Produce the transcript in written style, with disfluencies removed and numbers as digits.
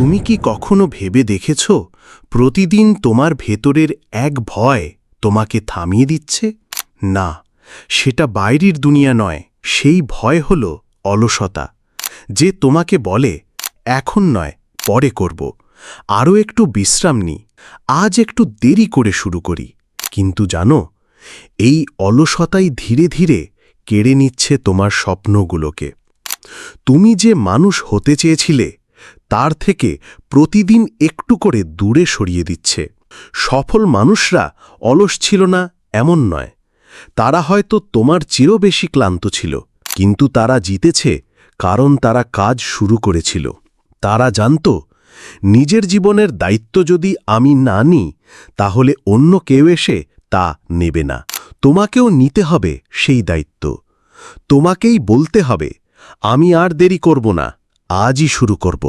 তুমি কি কখনো ভেবে দেখেছ প্রতিদিন তোমার ভেতরের এক ভয় তোমাকে থামিয়ে দিচ্ছে? না, সেটা বাইরের দুনিয়া নয়, সেই ভয় হল অলসতা, যে তোমাকে বলে এখন নয়, পরে করব, আরও একটু বিশ্রাম নিই, আজ একটু দেরি করে শুরু করি। কিন্তু জানো, এই অলসতাই ধীরে ধীরে কেড়ে নিচ্ছে তোমার স্বপ্নগুলোকে। তুমি যে মানুষ হতে চেয়েছিলে তার থেকে প্রতিদিন একটু করে দূরে সরিয়ে দিচ্ছে। সফল মানুষরা অলস ছিল না এমন নয়, তারা হয়তো তোমার চেয়েও বেশি ক্লান্ত ছিল, কিন্তু তারা জিতেছে কারণ তারা কাজ শুরু করেছিল। তারা জানত নিজের জীবনের দায়িত্ব যদি আমি না নিই তাহলে অন্য কেউ এসে তা নেবে না। তোমাকেও নিতে হবে সেই দায়িত্ব। তোমাকেই বলতে হবে আমি আর দেরি করব না, আজই শুরু করব।